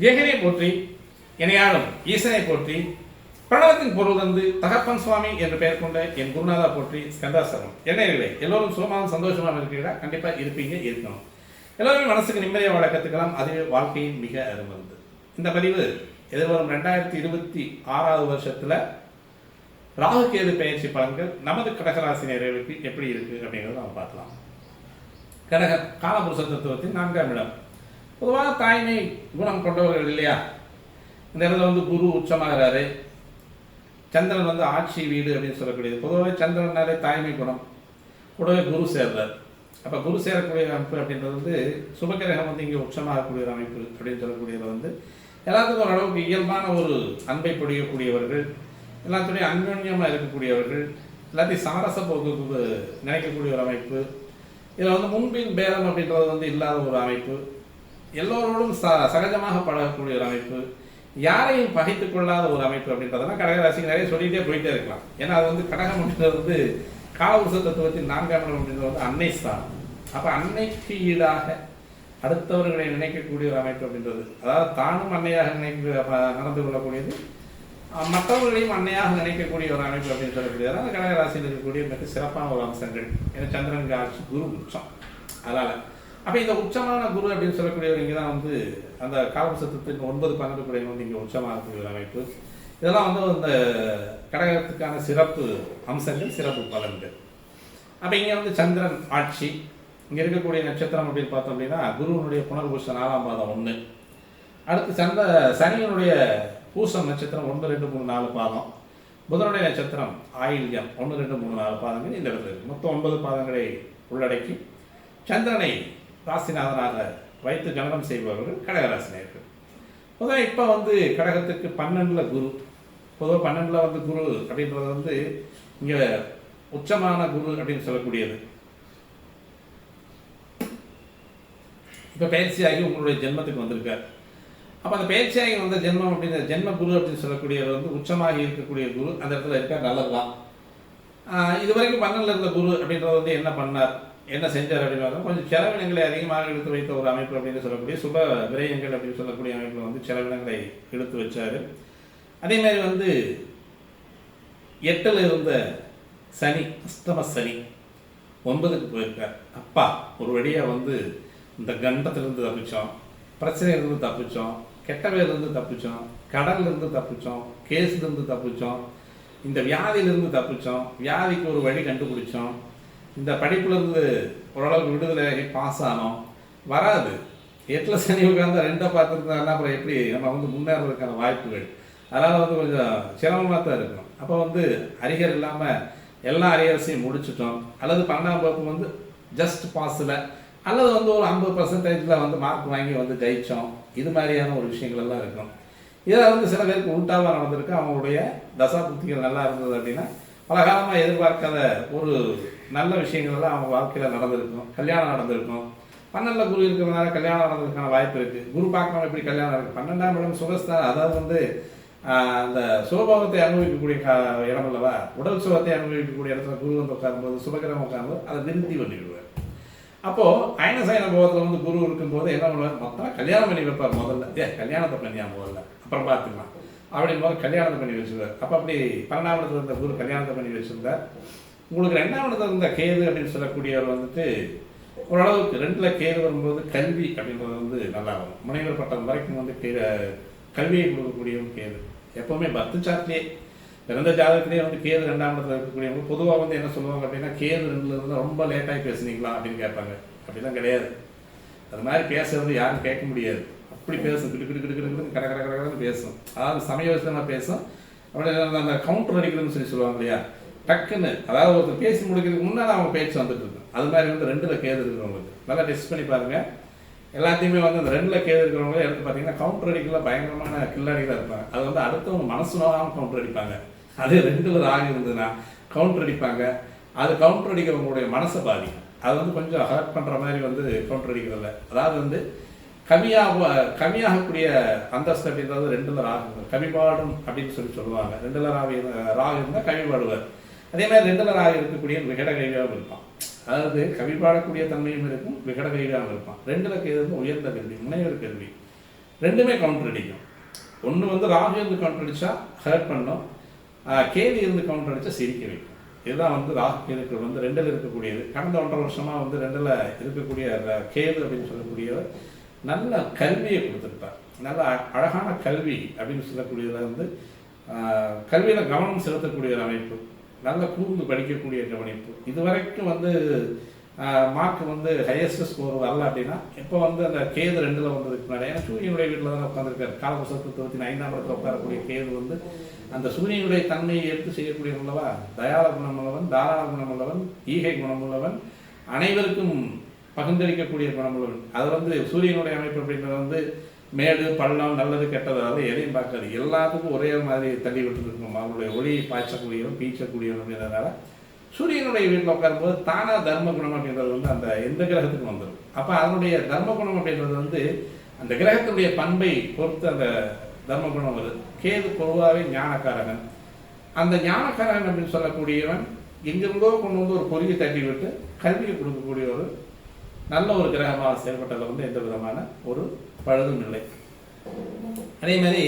ஏகனை போற்றி இணையாளும் ஈசனை போற்றி பிரணவத்தின் பொருள் வந்து தகப்பன் சுவாமி என்று பெயர் கொண்ட என் குருநாதா போற்றி ஸ்கந்தாசரம். என்ன இல்லை, எல்லோரும் சுகமாக சந்தோஷமாக இருக்கிறீங்களா? கண்டிப்பாக இருப்பீங்க, இருக்கணும். எல்லோருமே மனசுக்கு நிம்மதியாக வாழ கற்றுக்கலாம். அதுவே வாழ்க்கையின் மிக அருமருந்து. இந்த பதிவு எதிர்வரும் 2026 வருஷத்தில் ராகுகேது பயிற்சி பலன்கள் நமது கடகராசி நேயர்களுக்கு எப்படி இருக்கு அப்படிங்கிறத நம்ம பார்க்கலாம். கடக காலபுருஷ தத்துவத்தின் 4ஆம் இடம். பொதுவாக தாய்மை குணம் கொண்டவர்கள் இல்லையா? இந்த இடத்துல வந்து குரு உச்சமாகிறாரு. சந்திரன் வந்து ஆட்சி வீடு அப்படின்னு சொல்லக்கூடியது. பொதுவாக சந்திரனாலே தாய்மை குணம், கூடவே குரு சேர்றார். அப்போ குரு சேரக்கூடிய அமைப்பு அப்படின்றது வந்து சுபகிரகம் வந்து இங்கே உச்சமாகக்கூடிய ஒரு அமைப்பு அப்படின்னு சொல்லக்கூடியதில் வந்து எல்லாத்துக்கும் ஓரளவுக்கு இயல்பான ஒரு அன்பை பொழியக்கூடியவர்கள், எல்லாத்துடைய அந்யோன்யமாக இருக்கக்கூடியவர்கள், எல்லாத்தையும் சமரச போக்கு நினைக்கக்கூடிய ஒரு அமைப்பு. இதில் வந்து முன்பின் பேதம் அப்படின்றது வந்து இல்லாத ஒரு அமைப்பு, எல்லோரோடும் சகஜமாக பழகக்கூடிய ஒரு அமைப்பு, யாரையும் பகைத்துக் கொள்ளாத ஒரு அமைப்பு அப்படின்றதெல்லாம் கடகராசிக்கு நிறைய சொல்லிகிட்டே போயிட்டே இருக்கலாம். ஏன்னா அது வந்து கடகம் அப்படின்றது வந்து காலபுருஷ தத்துவத்தின் 4ஆம் இடம் அப்படின்றது வந்து அன்னை ஸ்தானம். அப்போ அன்னைக்கு ஈடாக அடுத்தவர்களை நினைக்கக்கூடிய ஒரு அமைப்பு அப்படின்றது, அதாவது தானும் அன்னையாக நடந்து கொள்ளக்கூடியது, மற்றவர்களையும் அன்னையாக நினைக்கக்கூடிய ஒரு அமைப்பு அப்படின்னு சொல்லக்கூடியது அந்த கடகராசியில் இருக்கக்கூடிய மிக சிறப்பான ஒரு அம்சங்கள். ஏன்னா சந்திரனுக்கு ஆட்சி குரு உச்சம். அதனால் அப்போ இந்த உச்சமான குரு அப்படின்னு சொல்லக்கூடியவர் இங்கே தான் வந்து அந்த காலபுருஷத்தின் 9 12 வந்து இங்கே உச்சமாகக்கூடிய ஒரு அமைப்பு. இதெல்லாம் வந்து அந்த கடகத்துக்கான சிறப்பு அம்சங்கள், சிறப்பு பலன்கள். அப்போ இங்கே வந்து சந்திரன் ஆட்சி. இங்கே இருக்கக்கூடிய நட்சத்திரம் அப்படின்னு பார்த்தோம் அப்படின்னா குருவனுடைய புனர்பூச 4ஆம் பாதம் 1. அடுத்து சனியனுடைய பூசம் நட்சத்திரம் 1 2 3 4 பாதம். புதனுடைய நட்சத்திரம் ஆயில்யம் 1 2 3 4 பாதங்கள் இந்த இடத்துல இருக்கு. மொத்தம் 9 பாதங்களை உள்ளடக்கி சந்திரனை ராசிநாதனாக வைத்து கணனம் செய்பவர்கள் கடகராசினியர்கள். பொதுவாக இப்போ வந்து கடகத்துக்கு 12ல் குரு. பொதுவாக 12ல் வந்து குரு அப்படின்றது வந்து இங்கே உச்சமான குரு அப்படின்னு சொல்லக்கூடியது. இப்போ பயிற்சியாகி உங்களுடைய ஜென்மத்துக்கு வந்திருக்கார். அப்போ அந்த பயிற்சியாகி வந்த ஜென்மம் அப்படின்னு ஜென்ம குரு அப்படின்னு சொல்லக்கூடியவர் வந்து உச்சமாகி இருக்கக்கூடிய குரு அந்த இடத்துல இருக்கார். நல்லதுதான். இதுவரைக்கும் 12ல் இருந்த குரு அப்படின்றது வந்து என்ன பண்ணார், என்ன செஞ்சார் அப்படின்னு கொஞ்சம் செலவினங்களை அதிகமாக எடுத்து வைத்த ஒரு அமைப்பு அப்படின்னு சொல்லக்கூடிய சுப விரயங்கள் அப்படின்னு சொல்லக்கூடிய அமைப்பில் வந்து செலவினங்களை எடுத்து வச்சார். அதே மாதிரி வந்து 8ல் இருந்த சனி, அஷ்டம சனி 9க்கு போயிருக்கார். அப்பா ஒரு வழியாக வந்து இந்த கண்டத்திலிருந்து தப்பிச்சோம், பிரச்சனையிலிருந்து தப்பிச்சோம், கெட்ட பேர்லேருந்து தப்பிச்சோம், கடல்லேருந்து தப்பிச்சோம், கேஸ்லேருந்து தப்பிச்சோம், இந்த வியாதியிலிருந்து தப்பிச்சோம், வியாதிக்கு ஒரு வழி கண்டுபிடிச்சோம், இந்த படிப்புலேருந்து ஓரளவுக்கு விடுதலையாகி பாஸ் ஆனோம். வராது 8ல் சனி உட்காந்து 2 பார்த்துருந்தாருன்னா அப்புறம் எப்படி நம்ம வந்து முன்னேறதுக்கான வாய்ப்புகள். அதனால் வந்து கொஞ்சம் சிரமமாக தான் இருக்கும். அப்போ வந்து அரியர் இல்லாமல் எல்லா அரியர்ஸையும் முடிச்சிட்டோம், அல்லது 12ஆம் வகுப்பு வந்து ஜஸ்ட் பாஸில், அல்லது வந்து ஒரு 50% வந்து மார்க் வாங்கி வந்து ஜெயித்தோம். இது மாதிரியான ஒரு விஷயங்கள் எல்லாம் இருக்கும். இதில் வந்து சில பேருக்கு உள்டாவாக நடந்திருக்கு. அவங்களுடைய தசா புத்திகள் நல்லா இருந்தது அப்படின்னா பல காலமாக எதிர்பார்க்காத ஒரு நல்ல விஷயங்கள்லாம் அவங்க வாழ்க்கையில் நடந்திருக்கும். கல்யாணம் நடந்திருக்கும். 12ல் குரு இருக்கிறதுனால கல்யாணம் நடந்ததுக்கான வாய்ப்பு இருக்குது. குரு பார்க்கணும் எப்படி கல்யாணம் இருக்குது. 12ஆம் இடம் சுகஸ்தான், அதாவது வந்து அந்த சுகபோகத்தை அனுபவிக்கக்கூடிய இடம் அல்லவா. உடல் சுகத்தை அனுபவிக்கக்கூடிய இடத்துல குரு வந்து உட்காரும்போது, சுபகிரகம் உட்காரும்போது அதை விருத்தி பண்ணிவிடுவார். அப்போது அயனசயன போகத்தில் வந்து குரு இருக்கும்போது என்ன பண்ணுவார், மொத்தம் கல்யாணம் பண்ணி வைப்பார். முதல்ல கல்யாணத்தை பண்ணியா முதல்ல, அப்புறம் பார்த்துக்கலாம் அப்படின் போது கல்யாணத்தை பண்ணி வச்சுருவார். அப்போ அப்படி 12ஆம் இடத்துல இருந்த குரு கல்யாணத்தை பண்ணி வச்சுருந்தார். உங்களுக்கு 2ஆம் இடத்துல இருந்த கேது அப்படின்னு சொல்லக்கூடியவர் வந்துட்டு ஓரளவுக்கு 2ல் கேது வரும்போது கல்வி அப்படின்றது வந்து நல்லா வரும். முனைவர் பட்டம் வரைக்கும் வந்து கல்வியை கொடுக்கக்கூடியவங்க கேது. எப்போவுமே 10 சார்ட்லேயே பிறந்த ஜாதகத்திலேயே வந்து கேது 2ஆம் இடத்துல இருக்கக்கூடியவங்க பொதுவாக வந்து என்ன சொல்லுவாங்க அப்படின்னா, கேது 2ல் இருந்து ரொம்ப லேட்டாகி பேசுனீங்களா அப்படின்னு கேட்பாங்க. அப்படிலாம் கிடையாது. அது மாதிரி பேசுறது யாரும் கேட்க முடியாது. அப்படி பேசும், கிட்டு கடற்கடன்னு பேசும். அதாவது சமயோசிதமாக பேசும். அப்படி அந்த கவுண்டர் அடிக்கிறதுன்னு சொல்லுவாங்க இல்லையா, டக்குன்னு, அதாவது ஒருத்தர் பேசி முடிக்கிறதுக்கு முன்னால் அவங்க பேச்சு வந்துட்டு இருக்கும். அது மாதிரி வந்து 2ல் கேது இருக்கிறவங்களுக்கு நல்லா டெஸ்ட் பண்ணி பாருங்கள். எல்லாத்தையுமே வந்து அந்த 2ல் கேது இருக்கிறவங்களே எடுத்து பார்த்தீங்கன்னா கவுண்டர் அடிக்கலாம் பயங்கரமான கில்லாடிகளாக இருப்பாங்க. அது வந்து அடுத்தவங்க மனசு நோகாமல் கவுண்டர் அடிப்பாங்க. அதே 2ல் ராகு இருந்ததுன்னா கவுண்டர் அடிப்பாங்க. அது கவுண்டர் அடிக்கிறவங்களுடைய மனசை பாதிக்கும். அது வந்து கொஞ்சம் ஹர்ட் பண்ணுற மாதிரி வந்து கவுண்டர் அடிக்கிறதில்ல. அதாவது வந்து கவியாகக்கூடிய அந்தஸ்து அப்படின்றது 2ல் ராகு, கவிபாடும் அப்படின்னு சொல்லுவாங்க. 2ல் ராகு இருந்தால் கவி பாடுவார். அதே மாதிரி 2ல் ராகு இருக்கக்கூடிய விகட கவியாகவும் இருப்பான். அதாவது கவி பாடக்கூடிய தன்மையும் இருக்கும், விகட கவியாகவும் இருப்பான். 2ல் கேது உயர்ந்த கல்வி, முனைவர் கல்வி. ரெண்டுமே கவுண்டர் அடிக்கும். ஒன்று வந்து ராகு இருந்து கவுண்டர் அடித்தா ஹர்ட் பண்ணும், கேது இருந்து கவுண்டர் அடித்தா சிரிக்க வைக்கும். இதுதான் வந்து ராகு கேதுக்கள் வந்து ரெண்டில் இருக்கக்கூடியது. கடந்த 1.5 வருஷமாக வந்து ரெண்டில் இருக்கக்கூடிய கேது அப்படின்னு சொல்லக்கூடியவர் நல்ல கல்வியை கொடுத்துருப்பார். நல்ல அழகான கல்வி அப்படின்னு சொல்லக்கூடியதில் வந்து கல்வியில் கவனம் செலுத்தக்கூடிய ஒரு அமைப்பு, நல்ல கூர்ந்து படிக்கக்கூடிய கவனிப்பு. இதுவரைக்கும் வந்து மார்க் வந்து ஹையஸ்ட் ஸ்கோர் வரல அப்படின்னா இப்போ வந்து அந்த கேது 2ல் வந்ததுக்கு முன்னாடி, ஏன்னா சூரியனுடைய வீட்டில் தான் உட்காந்துருக்காரு. காலபுசத்து 25ஆம் இடத்துல உட்காரக்கூடிய கேது வந்து அந்த சூரியனுடைய தன்மையை எடுத்து செய்யக்கூடியவங்களவா, தயாள குணமுள்ளவன், தாராள குணமுள்ளவன், ஈகை குணமுள்ளவன், அனைவருக்கும் பகிர்ந்தளிக்கக்கூடிய குணமுள்ளவன். அது வந்து சூரியனுடைய அமைப்பு அப்படின்றது வந்து மேடு பள்ளம் நல்லது கெட்டது அதாவது எதையும் பார்க்காது, எல்லாத்துக்கும் ஒரே மாதிரி தள்ளி விட்டுருக்கணும். அவருடைய ஒளியை பாய்ச்சக்கூடியவன் பீச்சக்கூடியவன் அப்படின்றதுனால சூரியனுடைய வீட்டில் உட்காரும்போது தானாக தர்ம குணம் அப்படின்றது வந்து அந்த எந்த கிரகத்துக்கும் வந்துடும். அப்போ அதனுடைய தர்ம குணம் அப்படின்றது வந்து அந்த கிரகத்தினுடைய பண்பை பொறுத்து அந்த தர்ம குணம் வருது. கேது பொதுவாகவே ஞானக்காரகன். அந்த ஞானக்காரகன் அப்படின்னு சொல்லக்கூடியவன் எங்கிருந்தோ கொண்டு வந்து ஒரு பொறியை தட்டி விட்டு கல்வியை கொடுக்கக்கூடிய ஒரு நல்ல ஒரு கிரகமாக செயல்பட்டதில் வந்து எந்த விதமான ஒரு பழுதும் இல்லை. அதே மாதிரி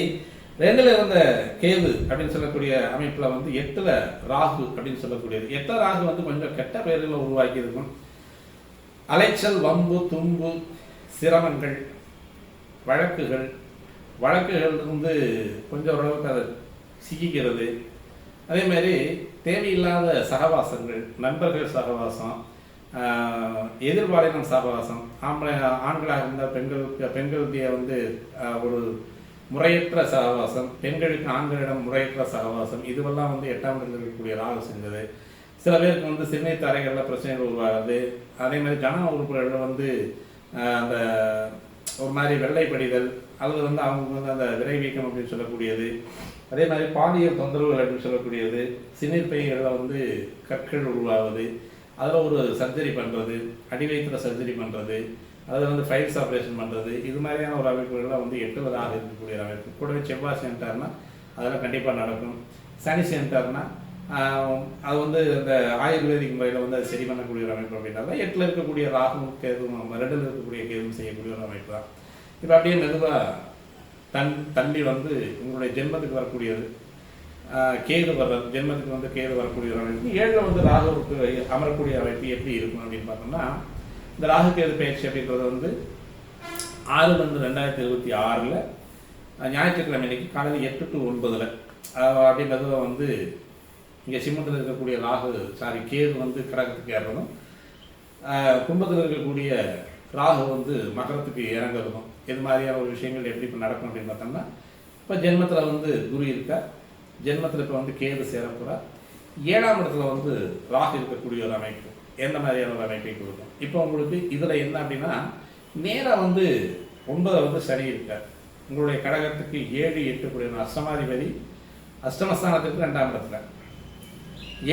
2ல் இருந்த கேது அப்படின்னு சொல்லக்கூடிய அமைப்பில் வந்து 8ல் ராகு அப்படின்னு சொல்லக்கூடியது. 8ல் ராகு வந்து கொஞ்சம் கெட்ட பெயர்களை உருவாக்கி இருக்கும். அலைச்சல், வம்பு, தும்பு, சிரமங்கள், வழக்குகள் இருந்து கொஞ்சம் ஓரளவுக்கு அதை சிக்கிக்கிறது. அதே மாதிரி தேவையில்லாத சகவாசங்கள், நண்பர்கள் சகவாசம், எதிர்பாலினம் சகவாசம், ஆண்களாக இருந்தால் பெண்களுக்கு வந்து ஒரு முறையற்ற சகவாசம், பெண்களுக்கு ஆண்களிடம் முறையற்ற சகவாசம், இதுவெல்லாம் வந்து 8ஆம் இடத்தில் இருக்கக்கூடிய ராகு செஞ்சது. சில பேருக்கு வந்து சிறுநீ தரைகளில் பிரச்சனைகள் உருவாகுது. அதே மாதிரி கன உறுப்புகளில் வந்து அந்த ஒரு மாதிரி வெள்ளைப்படிதல், அல்லது வந்து அவங்க வந்து அந்த விரைவீக்கம் அப்படின்னு சொல்லக்கூடியது. அதே மாதிரி பாலியல் தொந்தரவுகள் அப்படின்னு சொல்லக்கூடியது. சிறுநீர் பைகளில் வந்து கற்கள் உருவாகுது, அதில் ஒரு சர்ஜரி பண்ணுறது, அடி வயிற்றுல சர்ஜரி பண்ணுறது, அதில் வந்து ஃபைல்ஸ் ஆப்ரேஷன் பண்ணுறது, இது மாதிரியான ஒரு அமைப்புகள்லாம் வந்து 8ல் ராகு இருக்கக்கூடிய அமைப்பு. கூடவே செவ்வாய் சேர்ந்தார்னா அதெல்லாம் கண்டிப்பாக நடக்கும். சனி சேர்ந்தார்னா அது வந்து அந்த ஆயுர்வேதிக் முறையில் வந்து அது சரி பண்ணக்கூடிய ஒரு அமைப்பு அப்படின்னா 8ல் இருக்கக்கூடிய ராகும் கேதுவும் 2ல் இருக்கக்கூடிய கேதுவும் செய்யக்கூடிய ஒரு அமைப்பு தான். இப்போ அப்படியே மெதுவாக தள்ளி வந்து உங்களுடைய ஜென்மத்துக்கு வரக்கூடியது கேது வர்றது, ஜென்மத்துக்கு வந்து கேது வரக்கூடிய ஒரு அமைப்பு. 7ல் வந்து ராகுவுக்கு அமரக்கூடிய அமைப்பு எப்படி இருக்கும் அப்படின்னு பார்த்தோம்னா, இந்த ராகு கேது பயிற்சி அப்படின்றது வந்து 6/2/2026 ஞாயிற்றுக்கிழமை இன்னைக்கு காலையில் 8 to 9 அப்படின்றது வந்து இங்கே சிம்மத்தில் இருக்கக்கூடிய கேது வந்து கடகத்துக்கு ஏறணும், கும்பத்தில் இருக்கக்கூடிய ராகு வந்து மகரத்துக்கு இறங்குறதும். இது மாதிரியான ஒரு விஷயங்கள் எப்படி இப்போ நடக்கும் அப்படின்னு பார்த்தோம்னா, இப்போ ஜென்மத்தில் வந்து குரு இருக்கா, ஜென்மத்தில் இப்போ வந்து கேது சேரப்புறா, 7ஆம் இடத்துல வந்து ராகு இருக்கக்கூடிய ஒரு அமைப்பு எந்த மாதிரியான ஒரு அமைப்பை கொடுக்கும். இப்போ உங்களுக்கு இதில் என்ன அப்படின்னா, நேராக வந்து 9 வந்து சனி இருக்கார். உங்களுடைய கடகத்துக்கு 7, 8 கூடிய அஷ்டமாதிபதி அஷ்டமஸ்தானத்துக்கு 2ஆம் இடத்துல,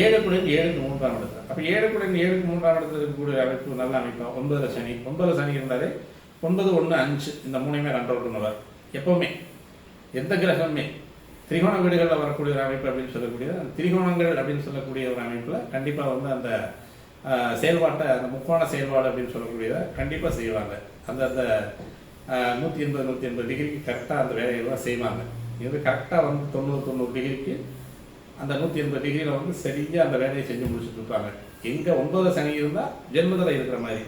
7 கூட 7க்கு 3ஆம் இடத்துல. அப்போ 7 கூட 7க்கு 3ஆம் இடத்துல இருக்கக்கூடிய அமைப்பு நல்ல அமைப்பா. 9ல் சனி, 9ல் சனி இருந்தாலே 9, 1, 5 இந்த 3மே கண்ட்ரோல் பண்ணுவார். எப்பவுமே எந்த கிரகமே திரிகோண வீடுகளில் வரக்கூடிய ஒரு அமைப்பு அப்படின்னு சொல்லக்கூடியது, அந்த திரிகோணங்கள் அப்படின்னு சொல்லக்கூடிய ஒரு அமைப்பில் கண்டிப்பாக வந்து அந்த செயல்பாட்டை, அந்த முக்கோண செயல்பாடு அப்படின்னு சொல்லக்கூடியதை கண்டிப்பாக செய்வாங்க. அந்த 180 டிகிரிக்கு கரெக்டாக அந்த வேலையெல்லாம் செய்வாங்க. இது கரெக்டாக வந்து 90 டிகிரிக்கு அந்த 180 டிகிரியில் வந்து சரியாக அந்த வேலையை செஞ்சு முடிச்சுட்டு இருப்பாங்க. எங்கே 9 சனி இருந்தால் ஜென்மத்தில் இருக்கிற மாதிரி,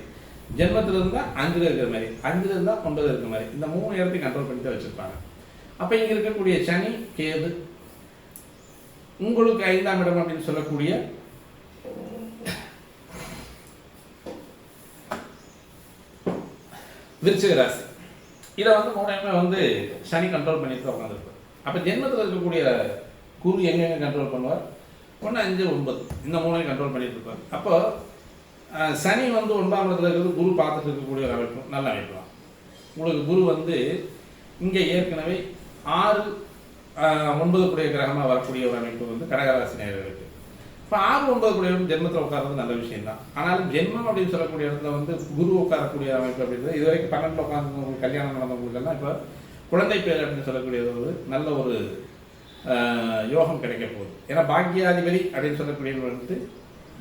ஜென்மத்தில் இருந்தால் 5ல் இருக்கிற மாதிரி, 5ல் இருந்தால் 9 இருக்கிற மாதிரி, இந்த 3 இடத்தையும் கண்ட்ரோல் பண்ணி தான் வச்சுருப்பாங்க. அப்போ இங்கே இருக்கக்கூடிய சனி கேது உங்களுக்கு 5ஆம் இடம் அப்படின்னு சொல்லக்கூடிய விருச்சிக ராசி, இதை வந்து 3மே வந்து சனி கண்ட்ரோல் பண்ணிட்டு தான் உட்காந்துருப்பார். அப்போ ஜென்மத்தில் இருக்கக்கூடிய குரு எங்கெங்கே கண்ட்ரோல் பண்ணுவார், 1, 5, 9 இந்த 3ஐயும் கண்ட்ரோல் பண்ணிட்டு இருப்பார். அப்போ சனி வந்து 9ஆம் இடத்துல இருக்கிறது குரு பார்த்துட்டு இருக்கக்கூடிய ஒரு அமைப்பு, நல்ல அமைப்பு தான். உங்களுக்கு குரு வந்து இங்கே ஏற்கனவே 6, 9 கூடிய கிரகமாக வரக்கூடிய ஒரு அமைப்பு வந்து கடகராசி நேயர்களுக்கு. இப்போ 6, 9 கூடிய ஜென்மத்தில் உட்கார்றது நல்ல விஷயம் தான். ஆனாலும் ஜென்மம் அப்படின்னு சொல்லக்கூடிய இடத்துல வந்து குரு உட்காரக்கூடிய அமைப்பு அப்படின்றது, இது வரைக்கும் 12ல் உட்கார்ந்து கல்யாணம் நடந்தவங்களுக்கெல்லாம் இப்போ குழந்தை பேர் அப்படின்னு சொல்லக்கூடியது ஒரு நல்ல ஒரு யோகம் கிடைக்க போகுது. ஏன்னா பாக்கியாதிபதி அப்படின்னு சொல்லக்கூடியது வந்து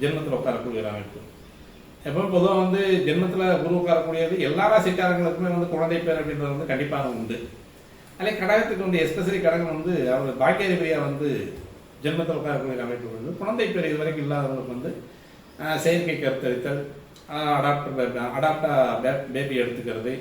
ஜென்மத்தில் உட்காரக்கூடிய ஒரு அமைப்பு. எப்பவும் பொதுவாக வந்து ஜென்மத்தில் குரு உட்காரக்கூடியது எல்லா ராசிக்காரங்களுக்குமே வந்து குழந்தை பேர் அப்படின்றது வந்து கண்டிப்பாக உண்டு. அதே கடகத்துக்கு வந்து எஸ்பெஷலி கடகம் வந்து அவர் பாக்கியாதிபதியாக வந்து ஜென்மத்தில் உட்காரக்கூடிய அமைப்பு வந்து குழந்தை பேர் இதுவரைக்கும் இல்லாதவங்களுக்கு வந்து செயற்கை கருத்தரித்தல், அடாப்டா பேபி எடுத்துக்கிறது,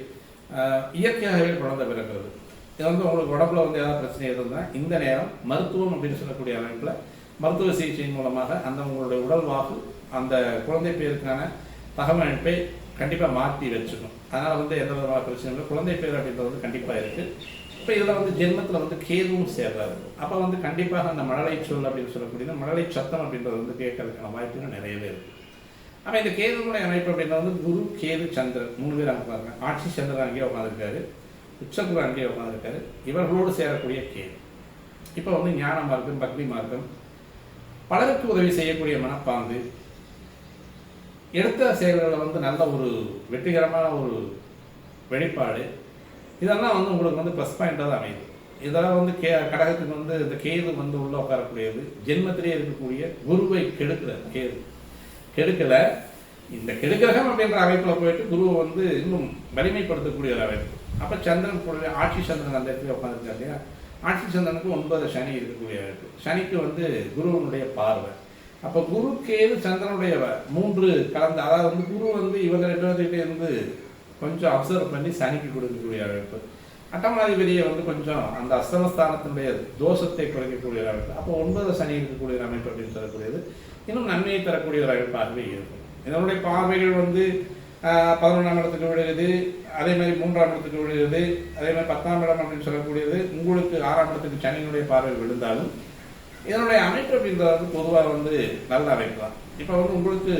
இயற்கையாகவே குழந்தை பிறக்கிறது. இது வந்து உங்களுக்கு உடம்புல வந்து ஏதாவது பிரச்சனை இருந்தால் இந்த நேரம் மருத்துவம் அப்படின்னு சொல்லக்கூடிய அமைப்பில் மருத்துவ சிகிச்சையின் மூலமாக அந்த உங்களுடைய உடல் வாக்கு அந்த குழந்தை பேருக்கான தகவமைப்பை கண்டிப்பாக மாற்றி வச்சுக்கணும். அதனால் வந்து எந்த விதமான பிரச்சனைகளும் குழந்தை பேர் அப்படின்றது வந்து கண்டிப்பாக இருக்குது. இப்போ இதில் வந்து ஜென்மத்தில் வந்து கேதுவும் சேர்றாரு. அப்போ வந்து கண்டிப்பாக அந்த மழலை சொல் அப்படின்னு சொல்லக்கூடிய மழலை சத்தம் அப்படின்றது வந்து கேட்கறதுக்கான வாய்ப்புகள் நிறையவே இருக்குது. அப்போ இந்த கேதுனுடைய அமைப்பு அப்படின்றது வந்து குரு, கேது, சந்திரன் 3 பேர் அங்கே பாருங்க. ஆட்சி சந்திரன் அங்கேயே உட்காந்துருக்காரு, உச்சகுரு அங்கேயே உட்காந்துருக்காரு. இவர்களோடு சேரக்கூடிய கேது இப்போ வந்து ஞான மார்க்கம், பக்தி மார்க்கம், பலருக்கு உதவி செய்யக்கூடிய மனப்பாங்கு, எடுத்த செயல்களில் வந்து நல்ல ஒரு வெற்றிகரமான ஒரு வெளிப்பாடு, இதெல்லாம் வந்து உங்களுக்கு வந்து ப்ளஸ் பாயிண்டாக தான் அமையுது. இதெல்லாம் வந்து கடகத்துக்கு வந்து இந்த கேது வந்து உள்ள உட்காரக்கூடியது ஜென்மத்திலே இருக்கக்கூடிய குருவை கெடுக்கிற கேது கெடுக்கலை. இந்த கெடுக்கிரகம் அப்படின்ற அமைப்பில் போயிட்டு குருவை வந்து இன்னும் வலிமைப்படுத்தக்கூடிய ஒரு அமைப்பு. அப்போ சந்திரன் கூட ஆட்சி சந்திரன் அந்த இடத்துல உட்காந்துருக்காரு இல்லையா, ஆட்சி சந்திரனுக்கு 9 சனி இருக்கக்கூடிய அமைப்பு. சனிக்கு வந்து குருவனுடைய பார்வை. அப்போ குரு, கேது, சந்திரனுடைய 3 கலந்து, அதாவது வந்து குரு வந்து இவங்க 2 பேர்கிட்ட இருந்து கொஞ்சம் அப்சர்வ் பண்ணி சனிக்கு கொடுக்கக்கூடிய அமைப்பு. அட்டமாதிபதியை வந்து கொஞ்சம் அந்த அஸ்தமஸ்தானத்தினுடைய தோஷத்தை குறைக்கக்கூடிய அமைப்பு. அப்போ 9 சனி இருக்கக்கூடிய அமைப்பு அப்படின்னு சொல்லக்கூடியது இன்னும் நன்மையை தரக்கூடிய ஒரு அமைப்பாகவே இருக்கும். இதனுடைய பார்வைகள் வந்து 11ஆம் இடத்துக்கு விழுகிறது, அதே மாதிரி 3ஆம் இடத்துக்கு விழுகிறது, அதே மாதிரி 10ஆம் இடம் அப்படின்னு சொல்லக்கூடியது உங்களுக்கு 6ஆம் இடத்துக்கு சனியினுடைய பார்வை விழுந்தாலும் இதனுடைய அமைப்பு அப்படின்றது வந்து பொதுவாக வந்து நல்ல அமைப்பு தான். இப்போ வந்து உங்களுக்கு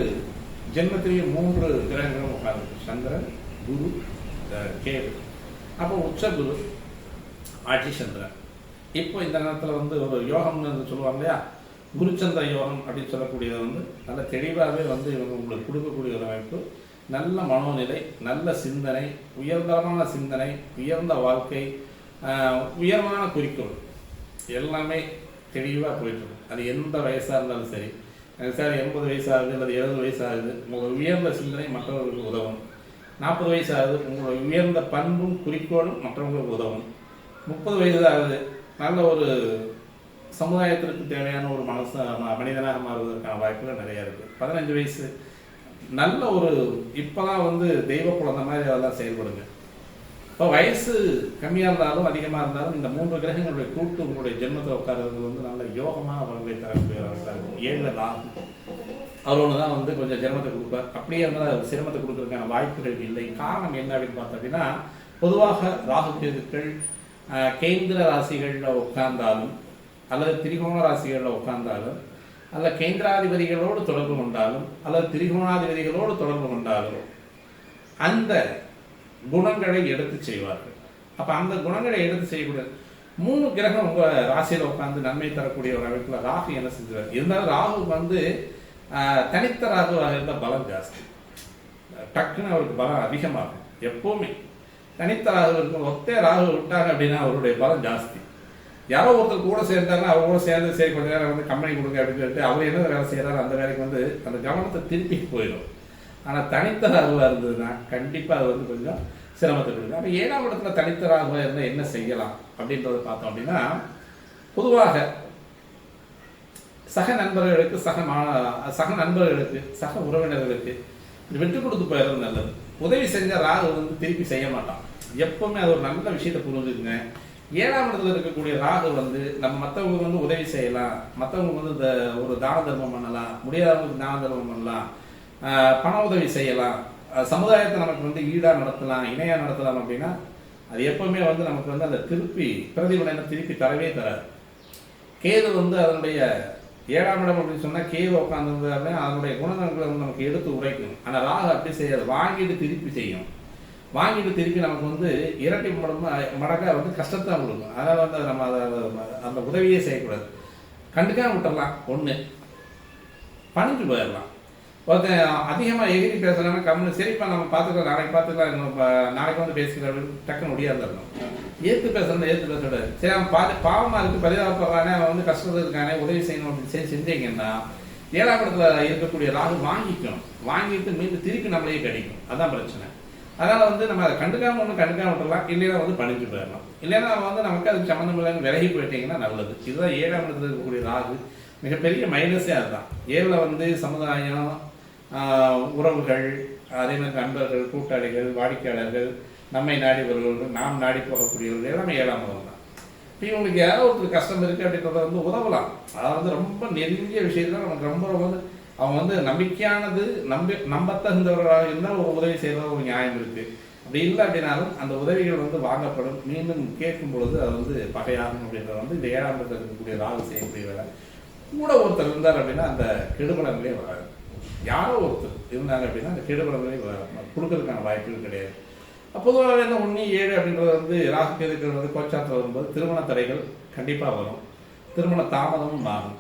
ஜென்மத்திலேயே 3 கிரகங்களும் உட்கார்ந்து சந்திரன், குரு, கேது. அப்போ உச்ச குரு, ஆட்சி சந்திரன். இப்போ இந்த நேரத்தில் வந்து ஒரு யோகம்னு சொல்லுவாங்க இல்லையா, குருச்சந்திர யோகம் அப்படின்னு சொல்லக்கூடியதை வந்து நல்ல தெளிவாகவே வந்து இவங்க உங்களுக்கு கொடுக்கக்கூடிய ஒரு அமைப்பு. நல்ல மனோநிலை, நல்ல சிந்தனை, உயர்தரமான சிந்தனை, உயர்ந்த வாழ்க்கை, உயர்வான குறிக்கோள் எல்லாமே தெளிவாக போயிட்டுருக்கும். அது எந்த வயசாக இருந்தாலும் சரி, சார் 80 வயசாகுது அல்லது 70 வயசாகுது, உங்கள் உயர்ந்த சிந்தனை மற்றவர்களுக்கு உதவும். 40 வயசாகுது, உங்களுடைய உயர்ந்த பண்பும் குறிக்கோளும் மற்றவங்களுக்கு உதவும். 30 வயசு ஆகுது, நல்ல ஒரு சமுதாயத்திற்கு தேவையான ஒரு மனிதனாக மாறுவதற்கான வாய்ப்புகள் நிறையா இருக்குது. 15 வயசு நல்ல ஒரு இப்போதான் வந்து தெய்வ குழந்தை மாதிரி அதெல்லாம் செயல்படுங்க. இப்போ வயசு கம்மியாக இருந்தாலும் அதிகமாக இருந்தாலும் இந்த 3 கிரகங்களுடைய கூட்டு உங்களுடைய ஜென்மத்தில் உட்கார்றது வந்து நல்ல யோகமான பலன்களை தரக்கூடிய இருக்கும். 7 ராகு அவர் ஒன்று தான் வந்து கொஞ்சம் ஜென்மத்தை கொடுப்பார். அப்படியே இருந்தால் சிரமத்தை கொடுக்கறதுக்கான வாய்ப்புகள் இல்லை. காரணம் என்ன அப்படின்னு பார்த்தோம் அப்படின்னா, பொதுவாக ராகு கேதுக்கள் கேந்திர ராசிகளில் உட்கார்ந்தாலும் அல்லது திரிகோண ராசிகளில் உட்கார்ந்தாலும் அல்ல கேந்திராதிபதிகளோடு தொடர்பு கொண்டாலும் அல்லது திரிகோணாதிபதிகளோடு தொடர்பு கொண்டாலும் அந்த குணங்களை எடுத்து செய்வார்கள். அப்போ அந்த குணங்களை எடுத்து செய்யக்கூடிய 3 கிரகம் உங்கள் ராசியில் உட்காந்து நன்மை தரக்கூடிய ஒரு அமைப்பில் ராகு என்ன செஞ்சுவார். இருந்தாலும் ராகு வந்து தனித்த ராகுவாக இருந்தால் பலம் ஜாஸ்தி, டக்குன்னு அவருக்கு பலம் அதிகமாகும். எப்போவுமே தனித்த ராகு இருக்கும். ஒத்தே ராகு விட்டாங்க அப்படின்னா அவருடைய பலம் ஜாஸ்தி. யாரோ ஒருத்தர் கூட சேர்ந்தாங்கன்னா அவர் கூட சேர்ந்து சரி கொஞ்ச நேரம் வந்து கம்பெனி கொடுங்க அப்படின்னு சொல்லிட்டு அவர் என்ன வேலை செய்கிறாரு அந்த வேலைக்கு வந்து அந்த கவனத்தை திருப்பி போயிடும். ஆனால் தனித்த ராகுவாக இருந்ததுன்னா கண்டிப்பாக அது வந்து கொஞ்சம் சிரமத்தை கொடுக்கும். அப்போ 7ஆம் இடத்துல தனித்த ராகுவாக இருந்தால் என்ன செய்யலாம் அப்படின்றத பார்த்தோம் அப்படின்னா, பொதுவாக சக நண்பர்களுக்கு சக நண்பர்களுக்கு சக உறவினர்களுக்கு விட்டு கொடுத்து போயிடுறது நல்லது. உதவி செஞ்ச ராகு வந்து திருப்பி செய்ய மாட்டான். எப்பவுமே அது ஒரு நல்ல விஷயத்தை புரிஞ்சுக்குங்க. 7ஆம் இடத்துல இருக்கக்கூடிய ராகு வந்து நம்ம மற்றவங்களுக்கு வந்து உதவி செய்யலாம், மற்றவங்களுக்கு வந்து இந்த ஒரு தான தர்மம் பண்ணலாம், முடியாதவங்களுக்கு தான தர்மம் பண்ணலாம், பண உதவி செய்யலாம், சமுதாயத்தை நமக்கு வந்து ஈடாக நடத்தலாம், இணையாக நடத்தலாம் அப்படின்னா அது எப்பவுமே வந்து நமக்கு வந்து அந்த திருப்பி பிரதிபலனை திருப்பி தரவே தராது. கேது வந்து அதனுடைய 7ஆம் இடம் அப்படின்னு சொன்னால் கேது உட்காந்துருந்தாருமே அதனுடைய குணநலன்களை வந்து நமக்கு எடுத்து உரைக்கணும். ஆனால் ராகு அப்படி செய்யாது, வாங்கிட்டு திருப்பி செய்யும். வாங்கிட்டு திருப்பி நமக்கு வந்து இரட்டை மடங்காக வந்து கஷ்டத்தை கொடுக்கும். அதனால் வந்து நம்ம அந்த உதவியே செய்யக்கூடாது. கண்டுக்காம விட்டுடலாம், ஒன்று பணிஞ்சு போயிடலாம். ஒருத்தன் அதிகமாக எகிரி பேசுகிறாங்க கம்முன்னு சரிப்பா நம்ம பார்த்துக்கலாம், நாளைக்கு வந்து பேசிக்கலாம் டக்குன்னு முடியாதுருக்கணும். ஏற்று பேசுகிறத ஏற்று பேசக்கூடாது. சரி அவன் பாவமாக இருக்குது, பரிதாபப்படுறானே, அவன் வந்து கஷ்டத்தில் இருக்கானே, உதவி செய்யணும் அப்படின்னு செஞ்சீங்கன்னா 7ஆம் இடத்துல இருக்கக்கூடிய ராகு வாங்கிட்டு மீண்டும் திருப்பி நம்மளையே கிடைக்கும். அதான் பிரச்சனை. அதனால வந்து நம்ம அதை கண்டுக்காம விட்டுலாம், இல்லைன்னா வந்து பணிஞ்சு போயிடலாம். இல்லைன்னா வந்து நமக்கு அதுக்கு சம்மந்தம் இல்லைன்னு விலகி போயிட்டீங்கன்னா நல்லது. இதுதான் 7ஆம் இடத்துல இருக்கக்கூடிய ராகு மிகப்பெரிய மைனஸே அதுதான். 7ல் வந்து சமுதாயம், உறவுகள், அதே மாதிரி நண்பர்கள், கூட்டாளிகள், வாடிக்கையாளர்கள், நம்மை நாடி வருபவர்கள், நாம் நாடி போகக்கூடியவர்கள் எல்லாமே 7ஆம் இடம் தான். இப்போ இவங்களுக்கு யாராவது ஒருத்தர் கஷ்டம் இருக்குது அப்படின்றத வந்து உதவலாம். அதாவது வந்து ரொம்ப நெருங்கிய விஷயத்துல நமக்கு ரொம்ப வந்து அவங்க வந்து நம்பிக்கையானது, நம்பத்தகுந்தவர்களாக இருந்தால் ஒரு உதவி செய்யறது ஒரு நியாயம் இருக்குது. அப்படி இல்லை அப்படின்னாலும் அந்த உதவிகள் வந்து வாங்கப்படும். மீண்டும் கேட்கும் பொழுது அது வந்து பகையாகும் அப்படின்றத வந்து இந்த 7ஆம் இடத்துல இருக்கக்கூடிய ராகு செய்யக்கூடிய வேலை. கூட ஒருத்தர் இருந்தார் அப்படின்னா அந்த கெடுபலங்களே வராது. யாரோ ஒருத்தர் இருந்தாங்க அப்படின்னா அந்த கெடுபலங்களே கொடுக்கறதுக்கான வாய்ப்புகள் கிடையாது. பொதுவாக என்ன 1, 7 அப்படின்றது வந்து ராகு கேதுக்கள் வந்து கோச்சாரத்தில் வரும்போது திருமண தடைகள் கண்டிப்பாக வரும். திருமண தாமதமும் ஆகும்.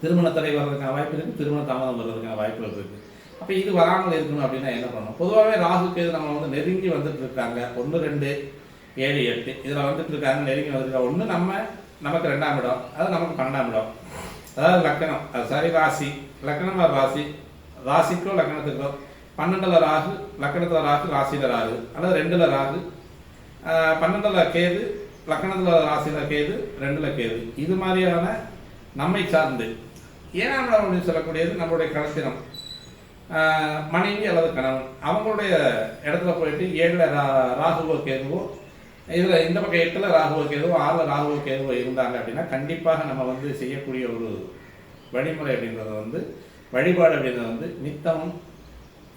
திருமண தடை வர்றதுக்கான வாய்ப்பு இருக்குது, திருமண தாமதம் வர்றதுக்கான வாய்ப்புகள் இருக்குது. அப்போ இது வராமல் இருக்கணும் அப்படின்னா என்ன பண்ணணும்? பொதுவாகவே ராகு கேது நம்ம வந்து நெருங்கி வந்துட்டு இருக்காங்க. 1, 2, 7, 8 இதில் வந்துட்டு இருக்காங்க, நெருங்கி வந்துருக்காங்க. ஒன்று நமக்கு 2ஆம் இடம், அது நமக்கு 12ஆம் இடம். அதாவது லக்கணம், அது சரி ராசி, லக்கணமாக ராசிக்கோ லக்கணத்துக்கோ 12ல் ராகு, லக்கணத்தில் ராகு, ராசியில் ராகு, அல்லது 2ல் ராகு, 12ல் கேது, லக்கணத்தில் ராசியில் கேது, 2ல் கேது. இது மாதிரியான நம்மை சார்ந்து 7ஆம் இடம் அப்படின்னு சொல்லக்கூடியது நம்மளுடைய களத்தினம், மனைவி அல்லது கணவன், அவங்களுடைய இடத்துல போயிட்டு 7ல் ராகுவோ கேதுவோ, இதில் இந்த பக்கம் 8ல் ராகுவோ கேதுவோ, 6ல் ராகுவோ கேதுவோ இருந்தாங்க அப்படின்னா கண்டிப்பாக நம்ம வந்து செய்யக்கூடிய ஒரு வழிமுறை அப்படின்றது வந்து வழிபாடு அப்படின்றது வந்து நித்தமும்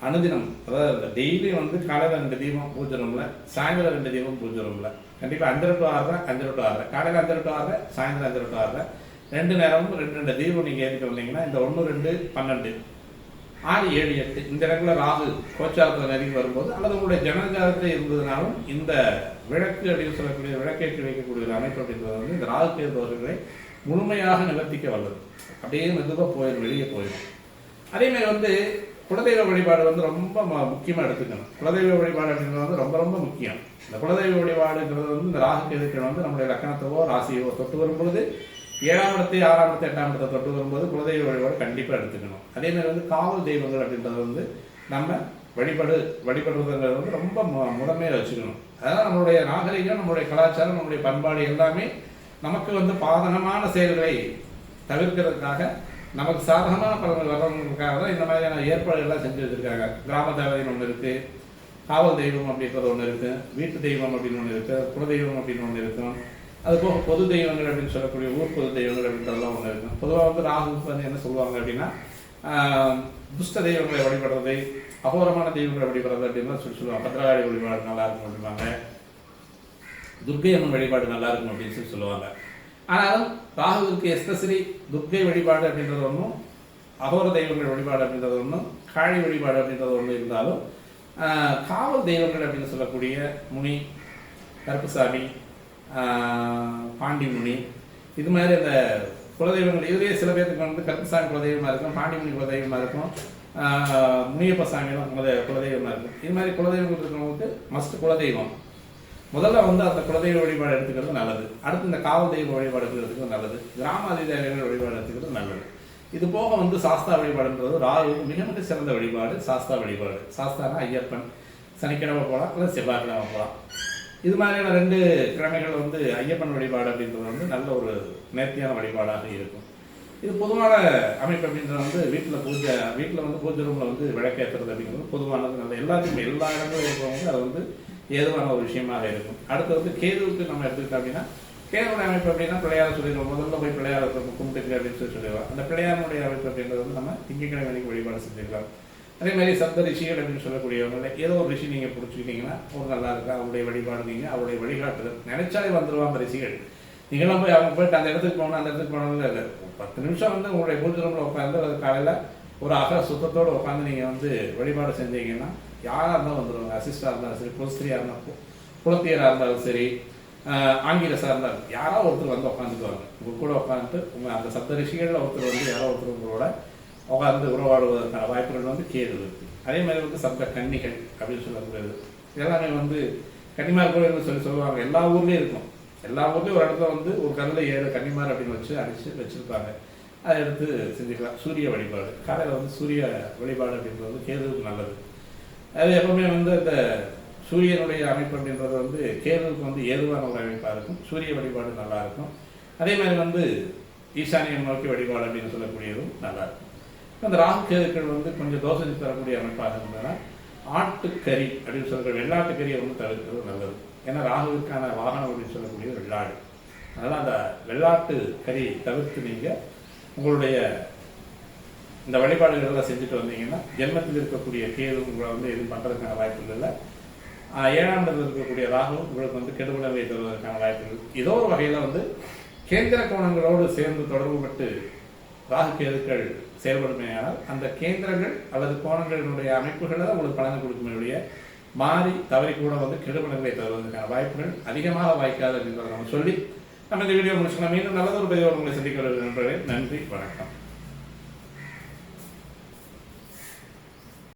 அனுதினம், அதாவது டெய்லியும் வந்து காலையில் 2 தீபம் பூஜை ரூமில், சாயந்தரம் 2 தீபம் பூஜை ரூமில், கண்டிப்பாக 5 to 6, 5 to 6, காலையில் 5 to 6, சாயந்தரம் 5 to 6, 2 நேரமும் 2 தீபம் நீங்கள் ஏறிட்டு வந்தீங்கன்னா இந்த 1, 2, 12, 6, 7, 8 இந்த இடத்துல ராகு கோச்சாரத்தில் நெருங்கி வரும்போது, அல்லது உங்களுடைய ஜனஜாதத்தில் இருந்ததுனாலும் இந்த விளக்கு அப்படின்னு சொல்லக்கூடிய விளக்கேற்றி வைக்கக்கூடிய அமைப்பு அப்படின்றது வந்து இந்த ராகு கேது தோஷங்களை முழுமையாக நிவர்த்திக்க வல்லது. அப்படியே மெதுவாக போயிடும், வெளியே போயிடும். அதேமாதிரி வந்து குலதெய்வ வழிபாடு வந்து ரொம்ப முக்கியமாக எடுத்துக்கணும். குலதெய்வ வழிபாடு அப்படின்றது வந்து ரொம்ப ரொம்ப முக்கியம். இந்த குலதெய்வ வழிபாடுங்கிறது வந்து இந்த ராகு கேதுக்கள் வந்து நம்முடைய லக்கணத்தவோ ராசியோ தொட்டு வரும்பொழுது 7ஆம் இடத்தை, 6ஆம் இடத்தை, 8ஆம் இடத்தை தொட்டு வரும்போது குலதெய்வ வழிபாடு கண்டிப்பாக எடுத்துக்கணும். அதே மாதிரி வந்து காவல் தெய்வங்கள் அப்படின்றது வந்து நம்ம வழிபடுறதுங்கிறது வந்து ரொம்ப முதன்மையாக வச்சுக்கணும். அதாவது நம்மளுடைய நாகரிகம், நம்மளுடைய கலாச்சாரம், நம்மளுடைய பண்பாடு எல்லாமே நமக்கு வந்து பாதகமான செயல்களை தவிர்க்கிறதுக்காக, நமக்கு சாதகமான பலன்கள் வர்றவங்களுக்காக தான் இந்த மாதிரியான ஏற்பாடுகள்லாம் செஞ்சு வச்சுருக்காங்க. கிராம தேவதைன்னு ஒன்று இருக்குது, காவல் தெய்வம் அப்படின்றது ஒன்று இருக்குது, வீட்டு தெய்வம் அப்படின்னு ஒன்று இருக்குது, குலதெய்வம் அப்படின்னு ஒன்று இருக்கும். அதுபோக பொது தெய்வங்கள் அப்படின்னு சொல்லக்கூடிய ஊர் பொது தெய்வங்கள் அப்படின்றதெல்லாம் ஒன்று இருக்கும். பொதுவாக வந்து ராகுக்கு வந்து என்ன சொல்லுவாங்க அப்படின்னா, துஷ்ட தெய்வங்களை வழிபடுறது, அகோரமான தெய்வங்களை வழிபடுறது அப்படின்னு சொல்லுவாங்க. பத்திரகாளி வழிபாடு நல்லா இருக்கும் அப்படிம்பாங்க, துர்க்கை அம்மன் வழிபாடு நல்லா இருக்கும் அப்படின்னு சொல்லுவாங்க. ஆனாலும் ராகுவிற்கு எஸ்பெஷலி துர்க்கை வழிபாடு அப்படின்றது ஒன்றும், அகோர தெய்வங்கள் வழிபாடு அப்படின்றது ஒன்றும், காளி வழிபாடு அப்படின்றது ஒன்று இருந்தாலும், காவல் தெய்வங்கள் அப்படின்னு சொல்லக்கூடிய முனி, கருப்புசாமி, பாண்டி முனி, இது மாதிரி அந்த குலதெய்வங்கள் இதுலேயே சில பேருக்கு வந்து கருப்புசாமி குலதெய்வமாக இருக்கும், பாண்டிமுனி குலதெய்வமாக இருக்கும், முனியப்ப சாமியெல்லாம் குலதெய்வமாக இருக்கும். இது மாதிரி குலதெய்வங்கள் இருக்கிறவங்களுக்கு மஸ்ட் குலதெய்வம் முதல்ல வந்து அந்த குலதெய்வ வழிபாடு எடுத்துக்கிறது நல்லது. அடுத்து இந்த காவல் தெய்வ வழிபாடு எடுத்துக்கிறது நல்லது. கிராம அதிகாரிகள் வழிபாடு எடுத்துக்கிறது நல்லது. இது போக வந்து சாஸ்தா வழிபாடுன்றது ராகு மிக மிக சிறந்த வழிபாடு. சாஸ்தா வழிபாடு, சாஸ்தானா ஐயப்பன், சனிக்கிழமை போகலாம் அல்லது செவ்வாய்க்கிழமை போகலாம். இது மாதிரியான 2 கிழமைகள் வந்து ஐயப்பன் வழிபாடு அப்படின்றது வந்து நல்ல ஒரு நேர்த்தியான வழிபாடாக இருக்கும். இது பொதுவான அமைப்பு அப்படின்றது வந்து வீட்டில் வந்து பூஜை ரூமில் வந்து விளக்கேற்றுறது அப்படிங்கிறது பொதுவானது. நல்ல எல்லாத்துக்குமே எல்லா இடங்களும் இருக்கிறவங்க அது வந்து ஏதுவான ஒரு விஷயமாக இருக்கும். அடுத்து வந்து கேதுவுக்கு நம்ம எடுத்துக்கிட்டோம் அப்படின்னா, கேதுவுடைய அமைப்பு அப்படின்னா பிள்ளையார சொல்லிடுவோம். முதல்ல போய் பிள்ளையார கும்பிட்டு அப்படின்னு சொல்லிடுவோம். அந்த பிள்ளையாருடைய அமைப்பு அப்படின்றது வந்து நம்ம திங்கட்கிழமை வழிபாடு செஞ்சுக்கலாம். அதே மாதிரி சப்த ரிஷிகள் அப்படின்னு சொல்லக்கூடியவங்க ஏதோ ஒரு ரிஷி நீங்கள் பிடிச்சிக்கிட்டீங்கன்னா ஒரு நல்லா இருக்கா, அவருடைய வழிபாடு நீங்கள் அவருடைய வழிகாட்டுதல் நினைச்சாலே வந்துடுவாங்க ரிஷிகள். நீங்களாம் போய் அவங்க போயிட்டு அந்த இடத்துக்கு போகணும், அந்த இடத்துக்கு போகணும் இல்லை, 10 நிமிஷம் வந்து உங்களுடைய பூஜை ரூமில் உட்காந்து அது காலையில் ஒரு சுத்தத்தோடு உட்காந்து நீங்கள் வந்து வழிபாடு செஞ்சீங்கன்னா யாராக இருந்தாலும் வந்துடுவாங்க. அசிஸ்டாக இருந்தாலும் சரி, புலஸ்திரியாக இருந்தாலும், புலத்தியராக இருந்தாலும் சரி, ஆங்கிலஸாக இருந்தாலும் யாராவது ஒருத்தர் வந்து உட்காந்துக்குவாங்க. உங்கள் கூட உட்காந்துட்டு உங்கள் அந்த சப்த ரிஷிகளில் ஒருத்தர் வந்து யாரோ ஒருத்தர் உங்களோட உட்காந்து உறவாடுவதற்கான வாய்ப்புகள் வந்து கேது இருக்குது. அதே மாதிரி வந்து சப்த கன்னிகள் அப்படின்னு சொல்லக்கூடியது எல்லாமே வந்து கன்னிமார் கோயில் சொல்லி சொல்லுவாங்க. எல்லா ஊர்லேயும் இருக்கும். எல்லா ஊர்லேயும் ஒரு இடத்துல வந்து ஒரு கல்லில் 7 கன்னிமார் அப்படின்னு அடிச்சு வச்சுருப்பாங்க. அதை எடுத்து செஞ்சுக்கலாம். சூரிய வழிபாடு காலையில் வந்து சூரிய வழிபாடு அப்படின்றது வந்து கேதுவுக்கு நல்லது. அது எப்பவுமே வந்து அந்த சூரியனுடைய அமைப்பு அப்படின்றது வந்து கேதுவுக்கு வந்து ஏதுவான ஒரு அமைப்பாக இருக்கும். சூரிய வழிபாடு நல்லா இருக்கும். அதே மாதிரி வந்து ஈசானியம் நோக்கி வழிபாடு அப்படின்னு சொல்லக்கூடியதும் நல்லா இருக்கும். அந்த ராகு கேதுக்கள் வந்து கொஞ்சம் தோசை தரக்கூடிய அமைப்பாக இருந்ததுன்னா ஆட்டுக்கறி அப்படின்னு சொல்கிற வெள்ளாட்டுக்கறியை வந்து தவிர்க்கிறது நல்லது. ஏன்னா ராகுவிற்கான வாகனம் அப்படின்னு சொல்லக்கூடியது வெள்ளாடு. அதனால் அந்த வெள்ளாட்டு கறி தவிர்த்து நீங்கள் உங்களுடைய இந்த வழிபாடுகளெல்லாம் செஞ்சுட்டு வந்தீங்கன்னா ஜென்மத்தில் இருக்கக்கூடிய கேது உங்களை வந்து எதுவும் பண்ணுறதுக்கான வாய்ப்புகள் இல்லை. 7ஆம் இடத்தில் இருக்கக்கூடிய ராகு உங்களுக்கு வந்து கெடுபலவை தருவதற்கான வாய்ப்புகள் ஏதோ ஒரு வகையில் வந்து கேந்திர கோணங்களோடு சேர்ந்து தொடர்புபட்டு ராகு கேதுக்கள் செயல்படுமையானால் அந்த கேந்திரங்கள் அல்லது கோணங்களினுடைய அமைப்புகளை தான் உங்களுக்கு பலனை கொடுக்குமே மாறி தவறி கூட வந்து கெடுபலங்களை தருவதற்கான வாய்ப்புகள் அதிகமாக வாய்க்காது அப்படின்றத நம்ம சொல்லி நம்ம இந்த வீடியோ முடிச்சுக்கலாம். மீண்டும் நல்லதொரு பதிவோடு உங்களை சந்திக்க நண்பர்களே. நன்றி, வணக்கம்.